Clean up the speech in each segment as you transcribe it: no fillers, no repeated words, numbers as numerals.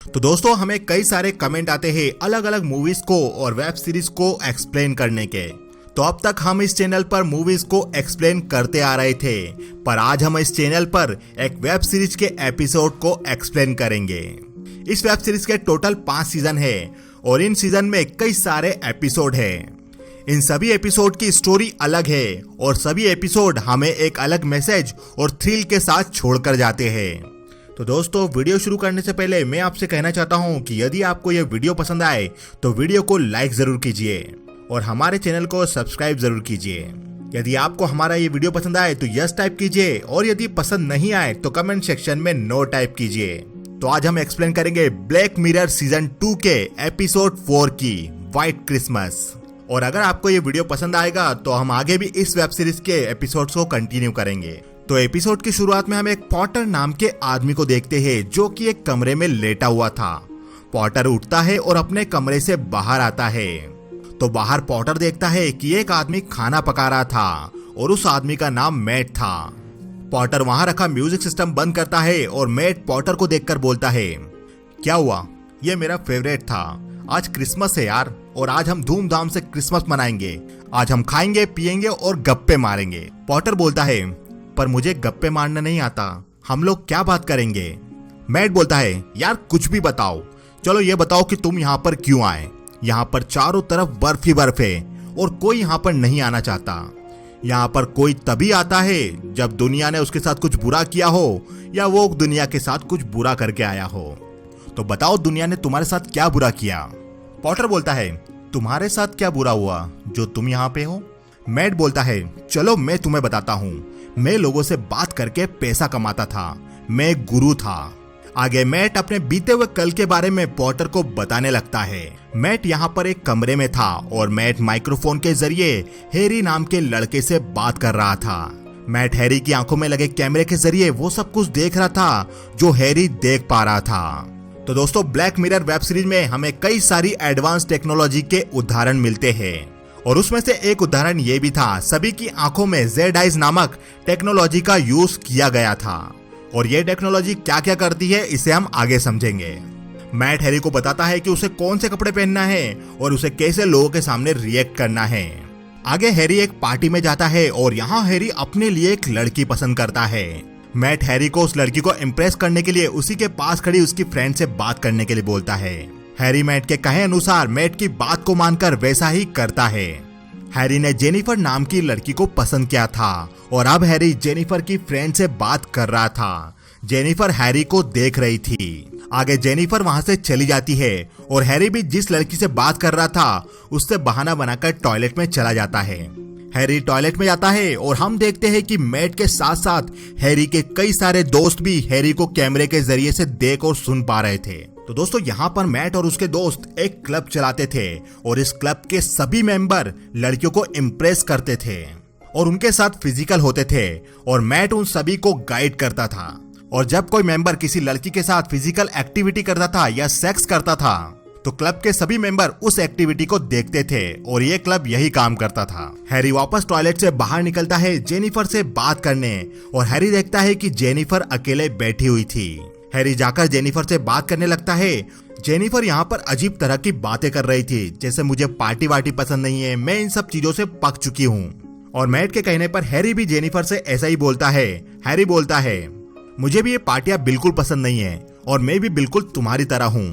तो दोस्तों हमें कई सारे कमेंट आते हैं अलग अलग मूवीज को और वेब सीरीज को एक्सप्लेन करने के। तो अब तक हम इस चैनल पर मूवीज को एक्सप्लेन करते आ रहे थे, पर आज हम इस चैनल पर एक वेब सीरीज के एपिसोड को एक्सप्लेन करेंगे। इस वेब सीरीज के टोटल 5 सीजन है और इन सीजन में कई सारे एपिसोड हैं। इन सभी एपिसोड की स्टोरी अलग है और सभी एपिसोड हमें एक अलग मैसेज और थ्रिल के साथ छोड़कर जाते हैं। तो दोस्तों वीडियो शुरू करने से पहले मैं आपसे कहना चाहता हूं कि यदि आपको यह वीडियो पसंद आए तो वीडियो को लाइक जरूर कीजिए और हमारे चैनल को सब्सक्राइब जरूर कीजिए। यदि आपको हमारा ये वीडियो पसंद आए तो यस टाइप कीजिए और यदि पसंद नहीं आए तो कमेंट सेक्शन में नो टाइप कीजिए। तो आज हम एक्सप्लेन करेंगे ब्लैक मिरर सीजन 2 के एपिसोड 4 की व्हाइट क्रिसमस। और अगर आपको ये वीडियो पसंद आएगा तो हम आगे भी इस वेब सीरीज के एपिसोड्स को कंटिन्यू करेंगे। तो एपिसोड की शुरुआत में हम एक पॉटर नाम के आदमी को देखते हैं जो कि एक कमरे में लेटा हुआ था। पॉटर उठता है और अपने कमरे से बाहर आता है तो बाहर पॉटर देखता है कि एक आदमी खाना पका रहा था और उस आदमी का नाम मैट था। पॉटर वहां रखा म्यूजिक सिस्टम बंद करता है और मैट पॉटर को देखकर बोलता है, क्या हुआ? ये मेरा फेवरेट था। आज क्रिसमस है यार और आज हम धूमधाम से क्रिसमस मनाएंगे। आज हम खाएंगे पिएंगे और गप्पे मारेंगे। पॉटर बोलता है, पर मुझे गप्पे मारना नहीं आता, हम लोग क्या बात करेंगे? मैट बोलता है, यार कुछ भी बताओ। चलो ये बताओ कि तुम यहाँ पर क्यों आए? यहाँ पर चारों तरफ बर्फ ही बर्फ है और कोई यहाँ पर नहीं आना चाहता। यहाँ पर कोई तभी आता है जब दुनिया ने उसके साथ कुछ बुरा किया हो या वो दुनिया के साथ कुछ बुरा करके आया हो। तो बताओ दुनिया ने तुम्हारे साथ क्या बुरा किया? पॉटर बोलता है, तुम्हारे साथ क्या बुरा हुआ जो तुम यहाँ पे हो? मैट बोलता है, चलो मैं तुम्हें बताता हूँ। मैं लोगों से बात करके पैसा कमाता था, मैं एक गुरु था। आगे मैट अपने बीते हुए कल के बारे में पॉटर को बताने लगता है। मैट यहाँ पर एक कमरे में था और मैट माइक्रोफोन के जरिए हैरी नाम के लड़के से बात कर रहा था। मैट हैरी की आंखों में लगे कैमरे के जरिए वो सब कुछ देख रहा था जो हैरी देख पा रहा था। तो दोस्तों ब्लैक मिरर वेब सीरीज में हमें कई सारी एडवांस टेक्नोलॉजी के उदाहरण मिलते हैं और उसमें से एक उदाहरण ये भी था, सभी की आंखों में जेड आइज नामक टेक्नोलॉजी का यूज किया गया था। और ये टेक्नोलॉजी क्या क्या करती है इसे हम आगे समझेंगे। मैट हैरी को बताता है कि उसे कौन से कपड़े पहनना है और उसे कैसे लोगों के सामने रिएक्ट करना है। आगे हैरी एक पार्टी में जाता है और यहाँ हैरी अपने लिए एक लड़की पसंद करता है। मैट हैरी को उस लड़की को इम्प्रेस करने के लिए उसी के पास खड़ी उसकी फ्रेंड से बात करने के लिए बोलता है। हैरी मैट के कहे अनुसार मैट की बात को मानकर वैसा ही करता है। हैरी ने जेनिफर नाम की लड़की को पसंद किया था और अब हैरी जेनिफर की फ्रेंड से बात कर रहा था। जेनिफर हैरी को देख रही थी। आगे जेनिफर वहां से चली जाती है और हैरी भी जिस लड़की से बात कर रहा था उससे बहाना बनाकर टॉयलेट में चला जाता है। हैरी टॉयलेट में जाता है और हम देखते हैं कि मैट के साथ साथ हैरी के कई सारे दोस्त भी हैरी को कैमरे के जरिए से देख और सुन पा रहे थे। तो दोस्तों यहाँ पर मैट और उसके दोस्त एक क्लब चलाते थे और इस क्लब के सभी मेंबर लड़कियों को इम्प्रेस करते थे और उनके साथ फिजिकल होते थे और मैट उन सभी को गाइड करता था। और जब कोई मेंबर किसी लड़की के साथ फिजिकल एक्टिविटी करता था या सेक्स करता था तो क्लब के सभी मेंबर उस एक्टिविटी को देखते थे और ये क्लब यही काम करता था। हैरी वापस टॉयलेट से बाहर निकलता है जेनिफर से बात करने और हैरी देखता है कि जेनिफर अकेले बैठी हुई थी। हैरी जाकर जेनिफर से बात करने लगता है। जेनिफर यहाँ पर अजीब तरह की बातें कर रही थी, जैसे मुझे पार्टी वार्टी पसंद नहीं है, मैं इन सब चीजों से पक चुकी हूँ। और मैट के कहने पर हैरी भी जेनिफर से ऐसा ही बोलता है। हैरी बोलता है, मुझे भी ये पार्टियां बिल्कुल पसंद नहीं है और मैं भी बिल्कुल तुम्हारी तरह हूँ,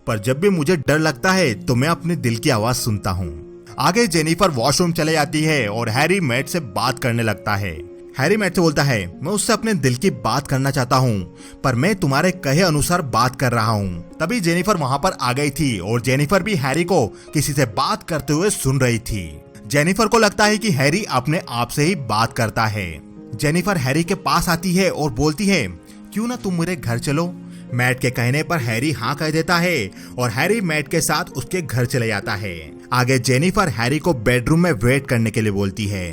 पर जब भी मुझे डर लगता है तो मैं अपने दिल की आवाज सुनता हूँ। आगे जेनिफर वॉशरूम चले जाती है और हैरी मैट से बात करने लगता है। हैरी मैट से बोलता है, मैं उससे अपने दिल की बात करना चाहता हूँ, पर मैं तुम्हारे कहे अनुसार बात कर रहा हूँ। तभी जेनिफर वहाँ पर आ गई थी और जेनिफर भी हैरी को किसी से बात करते हुए सुन रही थी। जेनिफर को लगता है कि हैरी अपने आप से ही बात करता है। जेनिफर हैरी के पास आती है और बोलती है, क्यों ना तुम मेरे घर चलो? मैट के कहने पर हैरी हाँ कह देता है और हैरी मैट के साथ उसके घर चले जाता है। आगे जेनिफर हैरी को बेडरूम में वेट करने के लिए बोलती है।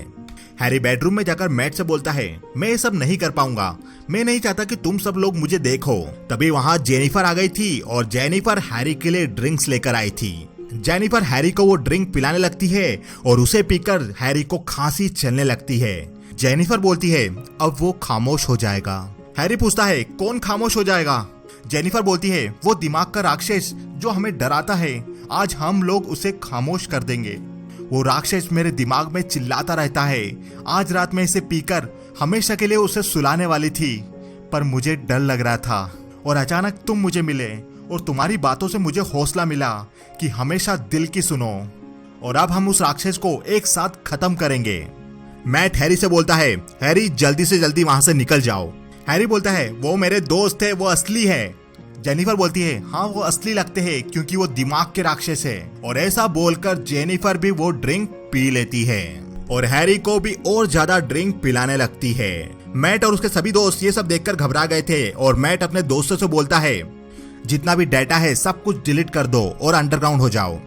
हैरी बेडरूम में जाकर मैट से बोलता है, मैं ये सब नहीं कर पाऊंगा, मैं नहीं चाहता कि तुम सब लोग मुझे देखो। तभी वहाँ जेनिफर आ गई थी और जेनिफर हैरी के लिए ड्रिंक्स लेकर आई थी। जेनिफर हैरी को वो ड्रिंक पिलाने लगती है और उसे पीकर हैरी को खांसी चलने लगती है। जेनिफर बोलती है, अब वो खामोश हो जाएगा। हैरी पूछता है, कौन खामोश हो जाएगा? जेनिफर बोलती है, वो दिमाग का राक्षस जो हमें डराता है, आज हम लोग उसे खामोश कर देंगे। वो राक्षस मेरे दिमाग में चिल्लाता रहता है। आज रात में इसे पीकर हमेशा के लिए उसे सुलाने वाली थी, पर मुझे डर लग रहा था और अचानक तुम मुझे मिले और तुम्हारी बातों से मुझे हौसला मिला कि हमेशा दिल की सुनो और अब हम उस राक्षस को एक साथ खत्म करेंगे। मैट हैरी से बोलता है, हैरी जल्दी से जल्दी वहां से निकल जाओ। हैरी बोलता है, वो मेरे दोस्त है, वो असली है। जेनिफर बोलती है, हाँ वो असली लगते हैं क्योंकि वो दिमाग के राक्षस है। और ऐसा बोलकर जेनिफर भी वो ड्रिंक पी लेती है और हैरी को भी और ज्यादा ड्रिंक पिलाने लगती है। मैट और उसके सभी दोस्त ये सब देखकर घबरा गए थे और मैट अपने दोस्तों से बोलता है, जितना भी डाटा है सब कुछ डिलीट कर दो और अंडरग्राउंड हो जाओ।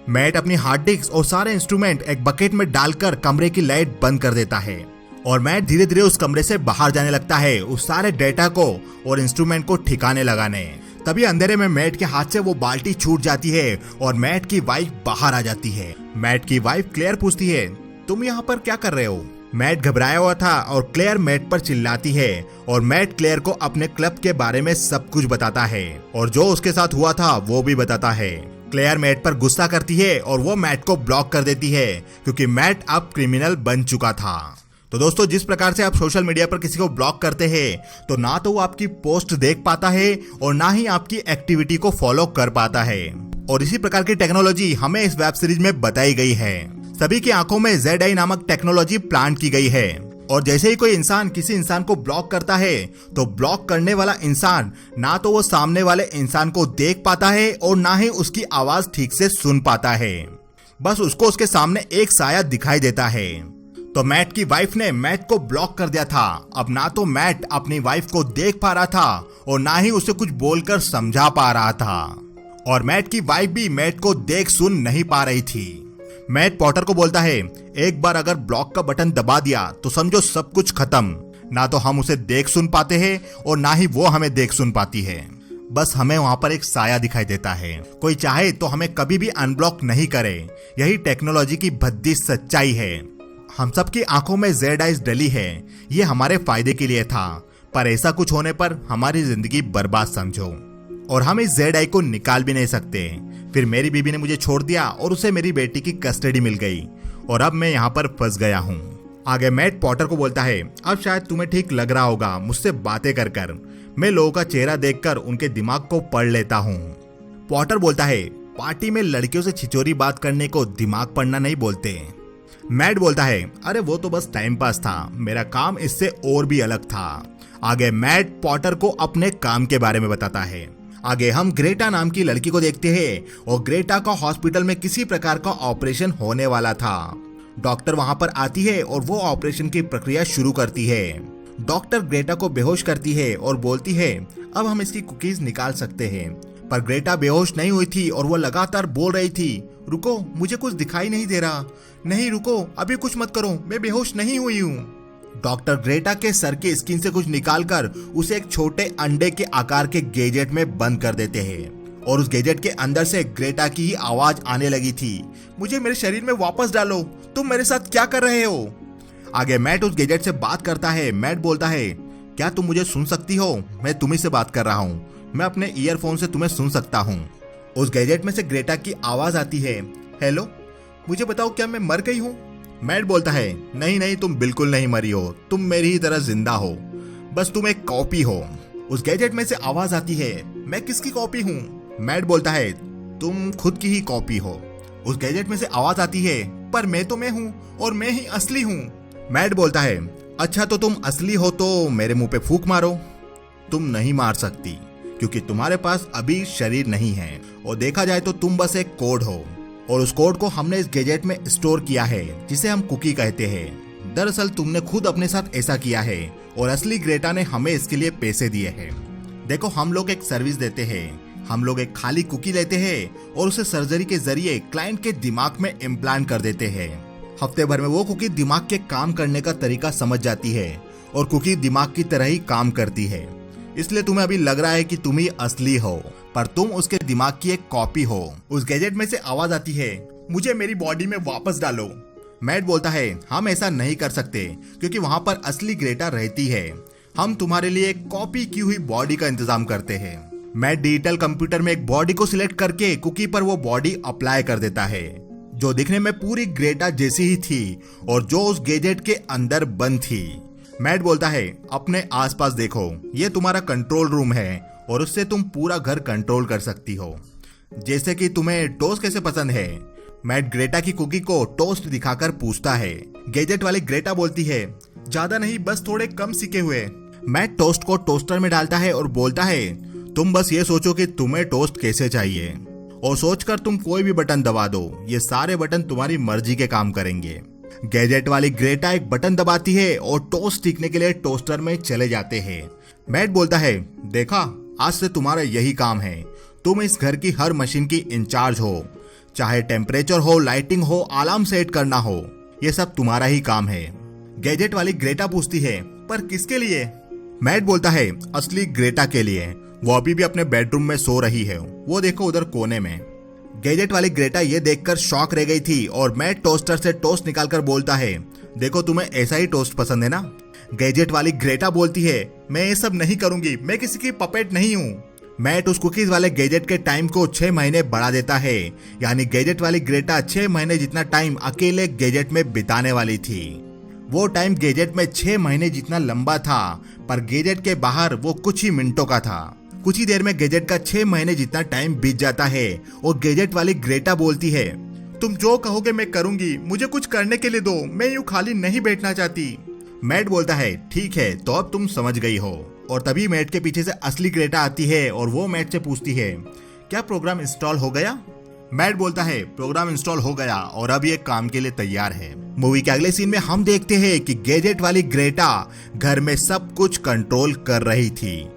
मैट अपनी हार्ड डिस्क और सारे इंस्ट्रूमेंट एक बकेट में डालकर कमरे की लाइट बंद कर देता है और मैट धीरे धीरे उस कमरे से बाहर जाने लगता है उस सारे डेटा को और इंस्ट्रूमेंट को ठिकाने लगाने। तभी अंधेरे में मैट के हाथ से वो बाल्टी छूट जाती है और मैट की वाइफ बाहर आ जाती है। मैट की वाइफ क्लेयर पूछती है, तुम यहाँ पर क्या कर रहे हो? मैट घबराया हुआ था और क्लेयर मैट पर चिल्लाती है और मैट क्लेयर को अपने क्लब के बारे में सब कुछ बताता है और जो उसके साथ हुआ था वो भी बताता है। क्लेयर मैट पर गुस्सा करती है और वो मैट को ब्लॉक कर देती है क्योंकि मैट अब क्रिमिनल बन चुका था। तो दोस्तों, जिस प्रकार से आप सोशल मीडिया पर किसी को ब्लॉक करते हैं तो ना तो वो आपकी पोस्ट देख पाता है और ना ही आपकी एक्टिविटी को फॉलो कर पाता है। और इसी प्रकार की टेक्नोलॉजी हमें इस वेब सीरीज में बताई गई है। सभी की आंखों में ZI नामक टेक्नोलॉजी प्लांट की गई है और जैसे ही कोई इंसान किसी इंसान को ब्लॉक करता है तो ब्लॉक करने वाला इंसान ना तो वो सामने वाले इंसान को देख पाता है और ना ही उसकी आवाज ठीक से सुन पाता है। बस उसको उसके सामने एक साया दिखाई देता है। तो मैट की वाइफ ने मैट को ब्लॉक कर दिया था। अब ना तो मैट अपनी वाइफ को देख पा रहा था और ना ही उसे कुछ बोलकर समझा पा रहा था और मैट की वाइफ भी मैट को देख सुन नहीं पा रही थी। मैट पॉटर को बोलता है, एक बार अगर ब्लॉक का बटन दबा दिया तो समझो सब कुछ खत्म। ना तो हम उसे देख सुन पाते हैं और ना ही वो हमें देख सुन पाती है। बस हमें वहां पर एक साया दिखाई देता है। कोई चाहे तो हमें कभी भी अनब्लॉक नहीं करे। यही टेक्नोलॉजी की भद्दी सच्चाई है। हम सबकी आंखों में ZI डली है। ये हमारे फायदे के लिए था, पर ऐसा कुछ होने पर हमारी जिंदगी बर्बाद समझो और हम इस ZI को निकाल भी नहीं सकते। फिर मेरी बीबी ने मुझे छोड़ दिया और उसे मेरी बेटी की कस्टडी मिल गई और अब मैं यहाँ पर फंस गया हूँ। आगे मैट पॉटर को बोलता है, अब शायद तुम्हें ठीक लग रहा होगा मुझसे बातें कर कर। मैं लोगों का चेहरा देखकर उनके दिमाग को पढ़ लेता हूँ। पॉटर बोलता है, पार्टी में लड़कियों से छिचोरी बात करने को दिमाग पढ़ना नहीं बोलते। मैट बोलता है, अरे वो तो बस टाइम पास था, मेरा काम इससे और भी अलग था। आगे मैट पॉटर को अपने काम के बारे में बताता है। आगे हम ग्रेटा नाम की लड़की को देखते हैं और ग्रेटा का हॉस्पिटल में किसी प्रकार का ऑपरेशन होने वाला था। डॉक्टर वहां पर आती है और वो ऑपरेशन की प्रक्रिया शुरू करती है। डॉक्टर ग्रेटा को बेहोश करती है और बोलती है, अब हम इसकी कुकीज निकाल सकते हैं। पर ग्रेटा बेहोश नहीं हुई थी और वो लगातार बोल रही थी, रुको, मुझे कुछ दिखाई नहीं दे रहा। नहीं रुको, अभी कुछ मत करो, मैं बेहोश नहीं हुई हूँ। डॉक्टर ग्रेटा के सर की स्किन से कुछ निकालकर उसे एक छोटे अंडे के आकार के गैजेट में बंद कर देते हैं और उस गैजेट के अंदर से ग्रेटा की ही आवाज आने लगी थी, मुझे मेरे शरीर में वापस डालो, तुम मेरे साथ क्या कर रहे हो? आगे मैट उस गैजेट से बात करता है। मैट बोलता है, क्या तुम मुझे सुन सकती हो? मैं तुम्ही से बात कर रहा हूँ, मैं अपने ईयरफोन से तुम्हें सुन सकता हूँ। उस गैजेट में से ग्रेटा की आवाज आती है, हेलो, मुझे बताओ क्या मैं मर गई हूँ? मैट बोलता है, नहीं नहीं, तुम बिल्कुल नहीं मरी हो, तुम मेरी ही तरह जिंदा हो, बस तुम एक कॉपी हो। उस गैजेट में से आवाज आती है, मैं किसकी कॉपी हूँ? मैट बोलता है, तुम खुद की ही कॉपी हो। उस गैजेट में से आवाज आती है, पर मैं तो मैं हूँ और मैं ही असली हूँ। मैट बोलता है, अच्छा तो तुम असली हो तो मेरे मुंह पे फूंक मारो। तुम नहीं मार सकती क्योंकि तुम्हारे पास अभी शरीर नहीं है और देखा जाए तो तुम बस एक कोड हो और उस कोड को हमने इस गैजेट में स्टोर किया है जिसे हम कुकी कहते हैं। दरअसल तुमने खुद अपने साथ ऐसा किया है और असली ग्रेटा ने हमें इसके लिए पैसे दिए हैं। देखो, हम लोग एक सर्विस देते हैं, हम लोग एक खाली कुकी लेते हैं और उसे सर्जरी के जरिए क्लाइंट के दिमाग में इम्प्लांट कर देते हैं। हफ्ते भर में वो कुकी दिमाग के काम करने का तरीका समझ जाती है और कुकी दिमाग की तरह ही काम करती है। इसलिए तुम्हें अभी लग रहा है कि तुम ही असली हो, पर तुम उसके दिमाग की एक कॉपी हो। उस गैजेट में से आवाज आती है, मुझे मेरी बॉडी में वापस डालो। मैट बोलता है, हम ऐसा नहीं कर सकते क्योंकि वहां पर असली ग्रेटा रहती है। हम तुम्हारे लिए एक कॉपी की हुई बॉडी का इंतजाम करते हैं। मैट डिजिटल कंप्यूटर में एक बॉडी को सिलेक्ट करके कुकी पर वो बॉडी अप्लाई कर देता है, जो दिखने में पूरी ग्रेटा जैसी ही थी और जो उस गैजेट के अंदर बंद थी। मैट बोलता है, अपने आसपास देखो, ये तुम्हारा कंट्रोल रूम है और उससे तुम पूरा घर कंट्रोल कर सकती हो। जैसे कि तुम्हें टोस्ट कैसे पसंद है? मैट ग्रेटा की कुकी को टोस्ट दिखाकर पूछता है। गैजेट वाली ग्रेटा बोलती है, ज्यादा नहीं, बस थोड़े कम सिके हुए। मैट टोस्ट को टोस्टर में डालता है और बोलता है, तुम बस ये सोचो कि तुम्हें टोस्ट कैसे चाहिए और सोचकर तुम कोई भी बटन दबा दो, ये सारे बटन तुम्हारी मर्जी के काम करेंगे। गैजेट वाली ग्रेटा एक बटन दबाती है और टोस्ट सीखने के लिए टोस्टर में चले जाते हैं। मैट बोलता है, देखा, आज से तुम्हारा यही काम है, तुम इस घर की हर मशीन की इंचार्ज हो, चाहे टेम्परेचर हो, लाइटिंग हो, अलार्म सेट करना हो, ये सब तुम्हारा ही काम है। गैजेट वाली ग्रेटा पूछती है, पर किसके लिए? मैट बोलता है, असली ग्रेटा के लिए, वो अभी भी अपने बेडरूम में सो रही है, वो देखो उधर कोने में। गैजेट वाली ग्रेटा ये देखकर शॉक रह गई थी और मैट टोस्टर से टोस्ट निकालकर बोलता है, देखो तुम्हें ऐसा ही टोस्ट पसंद है ना? गैजेट वाली ग्रेटा बोलती है, मैं ये सब नहीं करूंगी, मैं किसी की पपेट नहीं हूँ। मैट उस कुकीज वाले गैजेट के टाइम को 6 महीने बढ़ा देता है, यानी गैजेट वाली ग्रेटा 6 महीने जितना टाइम अकेले गैजेट में बिताने वाली थी। वो टाइम गैजेट में 6 महीने जितना लंबा था, पर गैजेट के बाहर वो कुछ ही मिनटों का था। कुछ ही देर में गैजेट का 6 महीने जितना टाइम बीत जाता है और गैजेट वाली ग्रेटा बोलती है, तुम जो कहोगे मैं करूंगी, मुझे कुछ करने के लिए दो, मैं यूं खाली नहीं बैठना चाहती। मैट बोलता है, ठीक है, तो अब तुम समझ गई हो। और तभी मैट के पीछे से असली ग्रेटा आती है और वो मैट से पूछती है, क्या प्रोग्राम इंस्टॉल हो गया? मैट बोलता है, प्रोग्राम इंस्टॉल हो गया और अब ये काम के लिए तैयार है। मूवी के अगले सीन में हम देखते हैं कि गैजेट वाली ग्रेटा घर में सब कुछ कंट्रोल कर रही थी।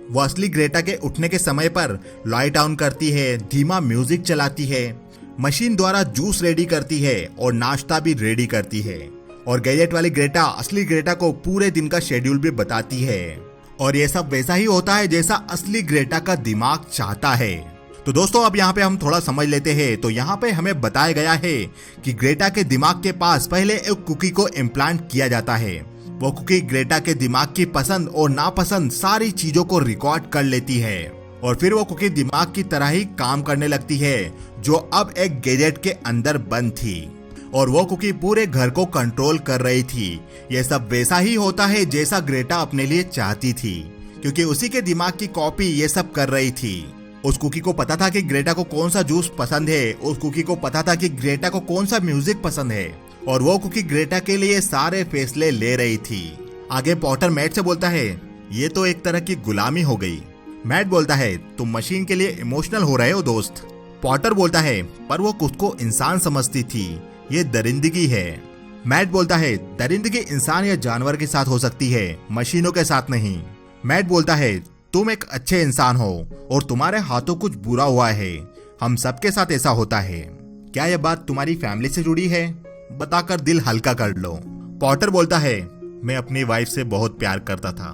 वो असली ग्रेटा के उठने के समय पर लाइट ऑन करती है, धीमा म्यूजिक चलाती है, मशीन द्वारा जूस रेडी करती है और नाश्ता भी रेडी करती है। और गैजेट वाली ग्रेटा असली ग्रेटा को पूरे दिन का शेड्यूल भी बताती है और ये सब वैसा ही होता है जैसा असली ग्रेटा का दिमाग चाहता है। तो दोस्तों, अब यहाँ पे हम थोड़ा समझ लेते हैं। तो यहाँ पे हमें बताया गया है कि ग्रेटा के दिमाग के पास पहले एक कुकी को इम्प्लांट किया जाता है। वो कुकी ग्रेटा के दिमाग की पसंद और नापसंद सारी चीजों को रिकॉर्ड कर लेती है और फिर वो कुकी दिमाग की तरह ही काम करने लगती है, जो अब एक गैजेट के अंदर बंद थी और वो कुकी पूरे घर को कंट्रोल कर रही थी। ये सब वैसा ही होता है जैसा ग्रेटा अपने लिए चाहती थी, क्योंकि उसी के दिमाग की कॉपी ये सब कर रही थी। उस कुकी को पता था कि ग्रेटा को कौन सा जूस पसंद है, उस कुकी को पता था कि ग्रेटा को कौन सा म्यूजिक पसंद है और वो कुकी ग्रेटा के लिए सारे फैसले ले रही थी। आगे पॉटर मैट से बोलता है, ये तो एक तरह की गुलामी हो गई। मैट बोलता है, तुम मशीन के लिए इमोशनल हो रहे हो दोस्त। पॉटर बोलता है, पर वो खुद को इंसान समझती थी, ये दरिंदगी है। मैट बोलता है, दरिंदगी इंसान या जानवर के साथ हो सकती है, मशीनों के साथ नहीं। मैट बोलता है, तुम एक अच्छे इंसान हो और तुम्हारे हाथों कुछ बुरा हुआ है, हम सबके साथ ऐसा होता है। क्या यह बात तुम्हारी फैमिली से जुड़ी है? बताकर दिल हल्का कर लो। पॉटर बोलता है, मैं अपनी वाइफ से बहुत प्यार करता था,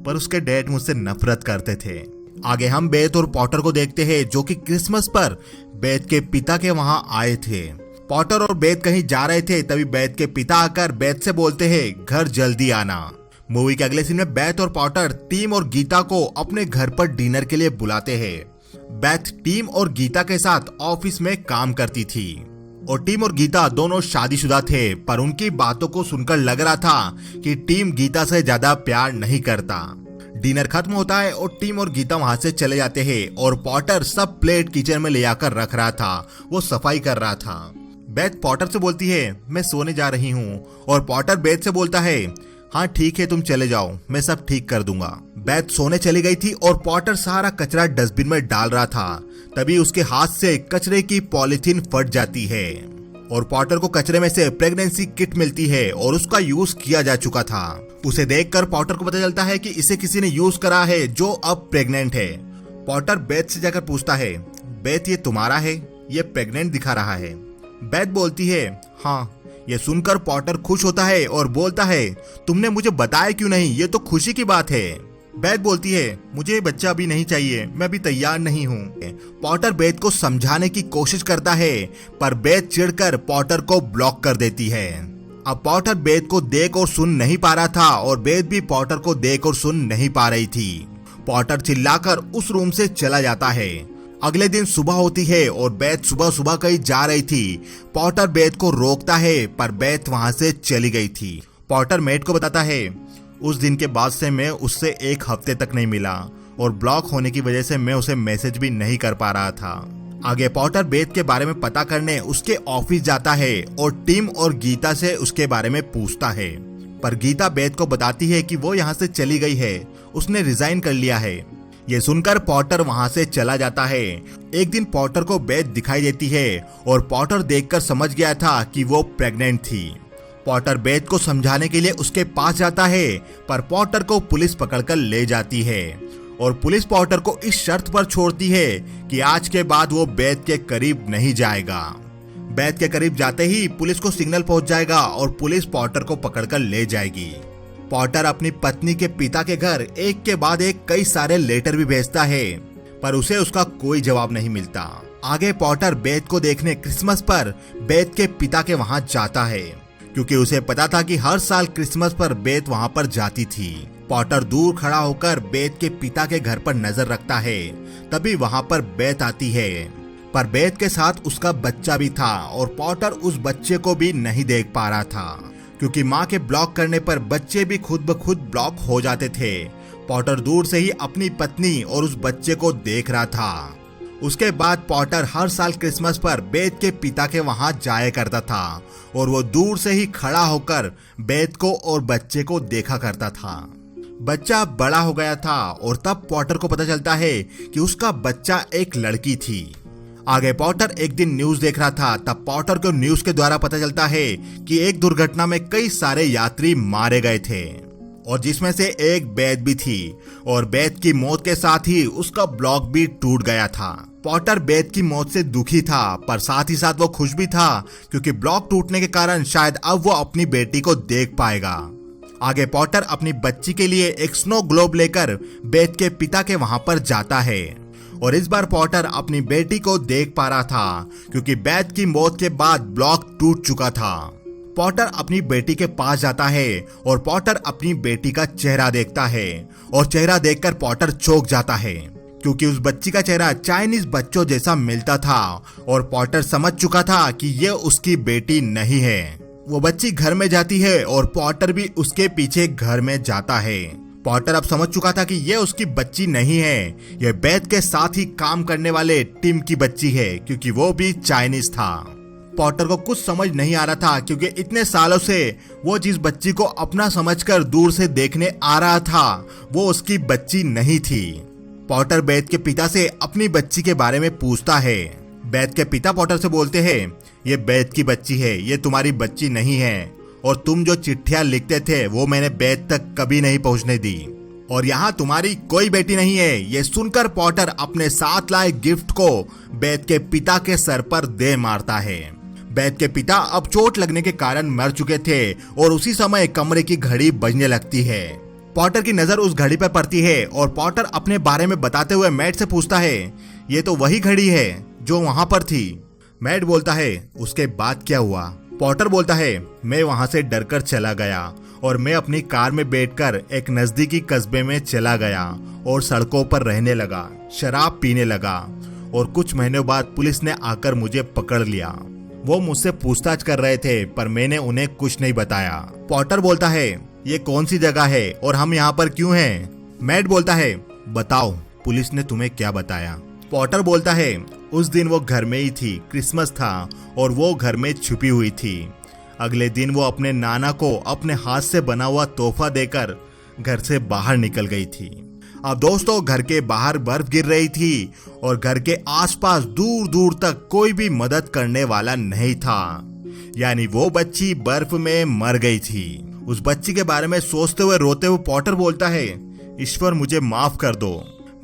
पर उसके डैड मुझसे नफरत करते थे। आगे हम बेथ और पॉटर को देखते हैं, जो कि क्रिसमस पर बेथ के पिता के वहां आए थे। पॉटर और बेथ कहीं जा रहे थे, तभी बेथ के पिता आकर बेथ से बोलते हैं, घर जल्दी आना। मूवी के अगले सीन में बेथ और पॉटर टीम और गीता को अपने घर पर डिनर के लिए बुलाते हैं। बेथ टीम और गीता के साथ ऑफिस में काम करती थी और टीम और गीता दोनों शादीशुदा थे, पर उनकी बातों को सुनकर लग रहा था कि टीम गीता से ज्यादा प्यार नहीं करता। डिनर खत्म होता है और टीम और गीता वहां से चले जाते हैं और पॉटर सब प्लेट किचन में ले आकर रख रहा था, वो सफाई कर रहा था। बेथ पॉटर से बोलती है, मैं सोने जा रही हूँ और पॉटर बेथ से बोलता है, हाँ ठीक है, तुम चले जाओ, मैं सब ठीक कर दूंगा। बेथ सोने चली गई थी और पॉटर सारा कचरा डस्टबिन में डाल रहा था, तभी उसके हाथ से कचरे की पॉलीथीन फट जाती है और पॉटर को कचरे में से प्रेगनेंसी किट मिलती है और उसका यूज किया जा चुका था। उसे देखकर पॉटर को पता चलता है कि इसे किसी ने यूज करा है, जो अब प्रेग्नेंट है। पॉटर बेथ से जाकर पूछता है, बेथ ये तुम्हारा है, ये प्रेग्नेंट दिखा रहा है। बेथ बोलती है, हाँ। ये सुनकर पॉटर खुश होता है और बोलता है, तुमने मुझे बताया क्यों नहीं, ये तो खुशी की बात है। बेथ बोलती है, मुझे ये बच्चा अभी नहीं चाहिए, मैं अभी तैयार नहीं हूँ। पॉटर बेथ को समझाने की कोशिश करता है, पर बेथ चिढ़कर पॉटर को ब्लॉक कर देती है। अब पॉटर बेथ को देख और सुन नहीं पा रहा था और बेथ भी पॉटर को देख और सुन नहीं पा रही थी। पॉटर चिल्लाकर उस रूम से चला जाता है। अगले दिन सुबह होती है और बेथ सुबह सुबह कहीं जा रही थी। पॉटर बेथ को रोकता है पर बेथ वहां से चली गई थी। पॉटर मैट को बताता है, उस दिन के बाद से मैं उससे 1 हफ्ते तक नहीं मिला और ब्लॉक होने की वजह से मैं उसे मैसेज भी नहीं कर पा रहा था। आगे पॉटर बेथ के बारे में पता करने उसके ऑफिस जाता है और टिम और गीता से उसके बारे में पूछता है, पर गीता बेथ को बताती है कि वो यहाँ से चली गई है, उसने रिजाइन कर लिया है। ये सुनकर पॉटर वहाँ से चला जाता है। एक दिन पॉटर को बेथ दिखाई देती है और पॉटर देखकर समझ गया था कि वो प्रेग्नेंट थी। पॉटर बेथ को समझाने के लिए उसके पास जाता है, पर पॉटर को पुलिस पकड़कर ले जाती है और पुलिस पॉटर को इस शर्त पर छोड़ती है कि आज के बाद वो बेथ के करीब नहीं जाएगा। बेथ के करीब जाते ही पुलिस को सिग्नल पहुंच जाएगा और पुलिस पॉटर को पकड़कर ले जाएगी। पॉटर अपनी पत्नी के पिता के घर एक के बाद एक कई सारे लेटर भी भेजता है, पर उसे उसका कोई जवाब नहीं मिलता। आगे पॉटर बेथ को देखने क्रिसमस पर बेथ के पिता के वहां जाता है, क्योंकि उसे पता था कि हर साल क्रिसमस पर बेथ वहां पर जाती थी। पॉटर दूर खड़ा होकर बेथ के पिता के घर पर नजर रखता है। तभी वहां पर बेथ आती है, पर बेथ के साथ उसका बच्चा भी था और पॉटर उस बच्चे को भी नहीं देख पा रहा था, क्योंकि माँ के ब्लॉक करने पर बच्चे भी खुद ब खुद ब्लॉक हो जाते थे। पॉटर दूर से ही अपनी पत्नी और उस बच्चे को देख रहा था। उसके बाद पॉटर हर साल क्रिसमस पर बेथ के पिता के वहां जाया करता था और वो दूर से ही खड़ा होकर बेथ को और बच्चे को देखा करता था। बच्चा बड़ा हो गया था और तब पॉटर को पता चलता है कि उसका बच्चा एक लड़की थी। आगे पॉटर एक दिन न्यूज देख रहा था, तब पॉटर को न्यूज के द्वारा पता चलता है कि एक दुर्घटना में कई सारे यात्री मारे गए थे और जिसमें से एक बेथ भी थी और बेथ की मौत के साथ ही उसका ब्लॉक भी टूट गया था। पॉटर बेथ की मौत से दुखी था, पर साथ ही साथ वो खुश भी था, क्योंकि ब्लॉक टूटने के कारण शायद अब वो अपनी बेटी को देख पाएगा। आगे पॉटर अपनी बच्ची के लिए एक स्नो ग्लोब लेकर बेथ के पिता के वहां पर जाता है और इस बार पॉटर अपनी बेटी को देख पा रहा था, क्योंकि बेथ की मौत के बाद ब्लॉक टूट चुका था। पॉटर अपनी बेटी के पास जाता है और पॉटर अपनी बेटी का चेहरा देखता है और चेहरा देखकर पॉटर चौंक जाता है, क्योंकि उस बच्ची का चेहरा चाइनीज बच्चों जैसा मिलता था और पॉटर समझ चुका था कि ये उसकी बेटी नहीं है। वो बच्ची घर में जाती है और पॉटर भी उसके पीछे घर में जाता है। पॉटर अब समझ चुका था कि ये उसकी बच्ची नहीं है, ये बेथ के साथ ही काम करने वाले टिम की बच्ची है, क्योंकि वो भी चाइनीज था। पॉटर को कुछ समझ नहीं आ रहा था, क्योंकि इतने सालों से वो जिस बच्ची को अपना समझकर दूर से देखने आ रहा था वो उसकी बच्ची नहीं थी। पॉटर बेथ के पिता से अपनी बच्ची के बारे में पूछता है। बेथ के पिता पॉटर से बोलते हैं, ये बेथ की बच्ची है, ये तुम्हारी बच्ची नहीं है, और तुम जो चिट्ठियां लिखते थे वो मैंने बेथ तक कभी नहीं पहुंचने दी, और यहाँ तुम्हारी कोई बेटी नहीं है। ये सुनकर पॉटर अपने साथ लाए गिफ्ट को बेथ के पिता के सर पर दे मारता है। बेथ के पिता अब चोट लगने के कारण मर चुके थे और उसी समय कमरे की घड़ी बजने लगती है। पॉटर की नजर उस घड़ी पर पड़ती है और पॉटर अपने बारे में बताते हुए मैट से पूछता है, ये तो वही घड़ी है जो वहां पर थी। मैट बोलता है, उसके बाद क्या हुआ? पॉटर बोलता है, मैं वहां से डरकर चला गया और मैं अपनी कार में बैठकर एक नजदीकी कस्बे में चला गया और सड़कों पर रहने लगा, शराब पीने लगा, और कुछ महीनों बाद पुलिस ने आकर मुझे पकड़ लिया। वो मुझसे पूछताछ कर रहे थे, पर मैंने उन्हें कुछ नहीं बताया। पॉटर बोलता है, ये कौन सी जगह है और हम यहाँ पर क्यों हैं? मैट बोलता है, बताओ पुलिस ने तुम्हें क्या बताया? पॉटर बोलता है, उस दिन वो घर में ही थी, क्रिसमस था और वो घर में छुपी हुई थी। अगले दिन वो अपने नाना को अपने हाथ से बना हुआ तोहफा देकर घर से बाहर निकल गई थी। अब दोस्तों, घर के बाहर बर्फ गिर रही थी और घर के आसपास दूर दूर तक कोई भी मदद करने वाला नहीं था, यानी वो बच्ची बर्फ में मर गई थी। उस बच्ची के बारे में सोचते हुए रोते हुए पॉटर बोलता है, ईश्वर मुझे माफ कर दो।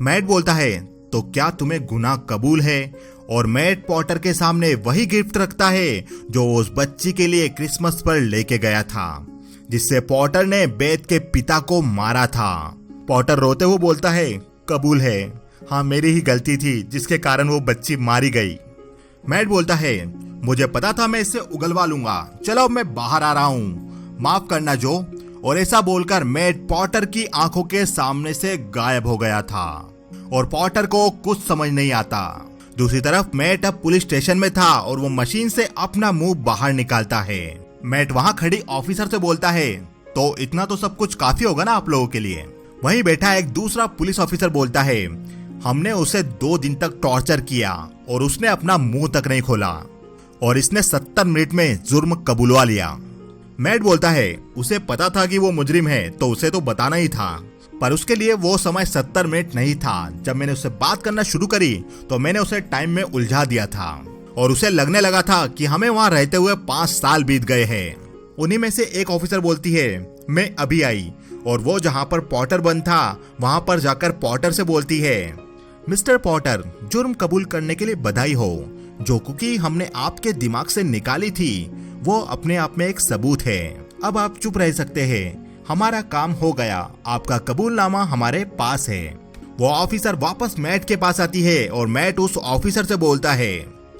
मैट बोलता है, तो क्या तुम्हें गुनाह कबूल है? और मैट पॉटर के सामने वही गिफ्ट रखता है जो उस बच्ची के लिए क्रिसमस पर लेके गया था, जिससे पॉटर ने बेथ के पिता को मारा था। पॉटर रोते हुए बोलता है, कबूल है, हाँ मेरी ही गलती थी जिसके कारण वो बच्ची मारी गई। मैट बोलता है, मुझे पता था मैं इससे उगलवा लूंगा, चलो अब मैं बाहर आ रहा हूँ, माफ करना जो। और ऐसा बोलकर मैट पॉटर की आंखों के सामने से गायब हो गया था और पॉटर को कुछ समझ नहीं आता। दूसरी तरफ मैट अब पुलिस स्टेशन में था और वो मशीन से अपना मुंह बाहर निकालता है। मैट वहां खड़ी ऑफिसर से बोलता है, तो इतना तो सब कुछ काफी होगा ना आप लोगों के लिए। वहीं बैठा एक दूसरा पुलिस ऑफिसर बोलता है, हमने उसे 2 दिन तक टॉर्चर किया और उसने अपना मुंह तक नहीं खोला और इसने 70 मिनट में जुर्म कबूलवा लिया। मैट बोलता है, उसे पता था कि वो मुजरिम है तो उसे तो बताना ही था, पर उसके लिए वो समय 70 मिनट नहीं था। जब मैंने उससे बात करना शुरू करी तो मैंने उसे टाइम में उलझा दिया था और उसे लगने लगा था कि हमें वहां रहते हुए 5 साल बीत गए हैं। उन्हीं में से एक ऑफिसर बोलती है, मैं अभी आई, और वो जहां पर पॉटर बंद था वहां पर जाकर पॉटर से बोलती है, मिस्टर पॉटर, जुर्म कबूल करने के लिए बधाई हो। जो कुकी हमने आपके दिमाग से निकाली थी वो अपने आप में एक सबूत है। अब आप चुप रह सकते हैं, हमारा काम हो गया, आपका कबूलनामा हमारे पास है। वो ऑफिसर वापस मैट के पास आती है और मैट उस ऑफिसर से बोलता है,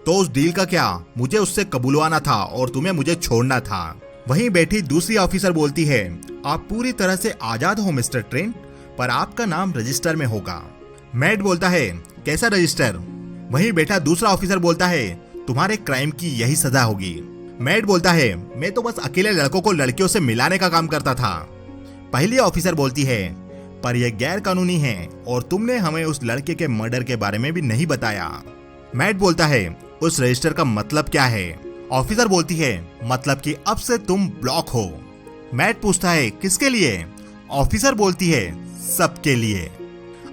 तो उस डील का क्या? मुझे उससे कबूलवाना था और तुम्हें मुझे छोड़ना था। वहीं बैठी दूसरी ऑफिसर बोलती है, आप पूरी तरह से आजाद हो मिस्टर ट्रेंट, पर आपका नाम रजिस्टर में होगा। मैट बोलता है, कैसा रजिस्टर? वहीं बैठा दूसरा ऑफिसर बोलता है, तुम्हारे क्राइम की यही सजा होगी। मैट बोलता है, मैं तो बस अकेले लड़कों को लड़कियों से मिलाने का काम करता था। पहली ऑफिसर बोलती है, पर यह गैर कानूनी है और तुमने हमें उस लड़के के मर्डर के बारे में भी नहीं बताया। मैट बोलता है, उस रजिस्टर का मतलब क्या है? ऑफिसर बोलती है, मतलब कि अब से तुम ब्लॉक हो। मैट पूछता है, किसके लिए? ऑफिसर बोलती है, सबके लिए।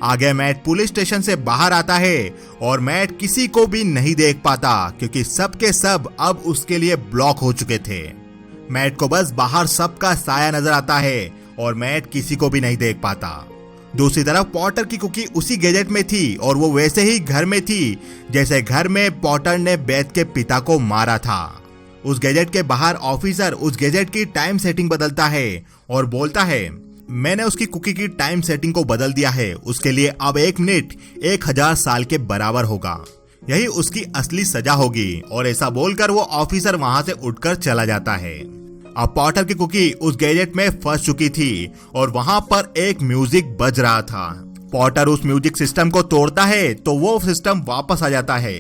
आगे मैट पुलिस स्टेशन से बाहर आता है और मैट किसी को भी नहीं देख पाता क्योंकि सबके सब अब उसके लिए ब्लॉक हो चुके थे। मैट को बस बाहर सबका साया नजर आता है और मैट किसी को भी नहीं देख पाता। दूसरी तरफ पॉटर की कुकी उसी गैजेट में थी और वो वैसे ही घर में थी जैसे घर में पॉटर ने बेथ के पिता को मारा था। उस गैजेट के बाहर ऑफिसर उस गैजेट की टाइम सेटिंग बदलता है और बोलता है, मैंने उसकी कुकी की टाइम सेटिंग को बदल दिया है, उसके लिए अब 1 मिनट 1000 साल के बराबर होगा, यही उसकी असली सजा होगी। और ऐसा बोलकर वो ऑफिसर वहां से उठकर चला जाता है। अब पॉटर की कुकी उस गैजेट में फंस चुकी थी और वहां पर एक म्यूजिक बज रहा था। पॉटर उस म्यूजिक सिस्टम को तोड़ता है तो वो सिस्टम वापस आ जाता है।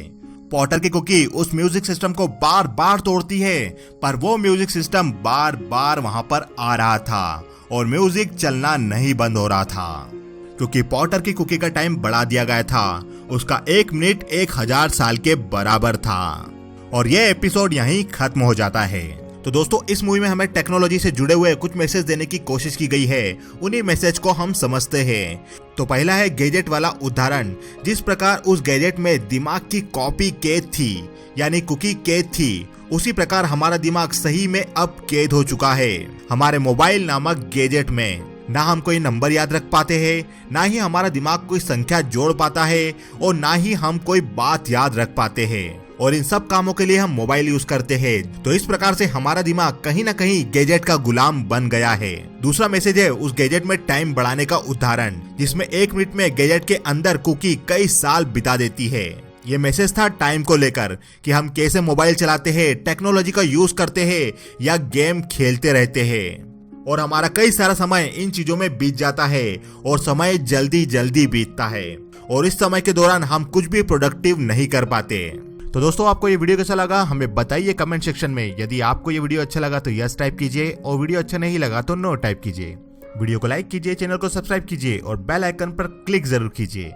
पॉटर की कुकी उस म्यूजिक सिस्टम को बार बार तोड़ती है, पर वो म्यूजिक सिस्टम बार बार वहां पर आ रहा था और म्यूजिक चलना नहीं बंद हो रहा था क्योंकि पॉटर की कुकी का टाइम बढ़ा दिया गया था। उसका 1 मिनट 1000 साल के बराबर था और यह एपिसोड यहीं खत्म हो जाता है। तो दोस्तों, इस मूवी में हमें टेक्नोलॉजी से जुड़े हुए कुछ मैसेज देने की कोशिश की गई है, उन्हीं मैसेज को हम समझते हैं। तो पहला है गैजेट वाला उदाहरण। जिस प्रकार उस गैजेट में दिमाग की कॉपी कैद थी, यानी कुकी कैद थी, उसी प्रकार हमारा दिमाग सही में अब कैद हो चुका है हमारे मोबाइल नामक गैजेट में। ना हम कोई नंबर याद रख पाते हैं, ना ही हमारा दिमाग कोई संख्या जोड़ पाता है और ना ही हम कोई बात याद रख पाते हैं, और इन सब कामों के लिए हम मोबाइल यूज करते हैं। तो इस प्रकार से हमारा दिमाग कहीं ना कहीं गैजेट का गुलाम बन गया है। दूसरा मैसेज है उस गैजेट में टाइम बढ़ाने का उदाहरण, जिसमें 1 मिनट में गैजेट के अंदर कुकी कई साल बिता देती है। ये मैसेज था टाइम को लेकर कि हम कैसे मोबाइल चलाते हैं, टेक्नोलॉजी का यूज करते हैं या गेम खेलते रहते हैं, और हमारा कई सारा समय इन चीजों में बीत जाता है और समय जल्दी जल्दी बीतता है और इस समय के दौरान हम कुछ भी प्रोडक्टिव नहीं कर पाते। तो दोस्तों, आपको ये वीडियो कैसा लगा हमें बताइए कमेंट सेक्शन में। यदि आपको ये वीडियो अच्छा लगा तो यस टाइप कीजिए और वीडियो अच्छा नहीं लगा तो नो टाइप कीजिए। वीडियो को लाइक कीजिए, चैनल को सब्सक्राइब कीजिए और बेल आइकन पर क्लिक जरूर कीजिए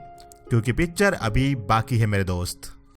क्योंकि पिक्चर अभी बाकी है मेरे दोस्त।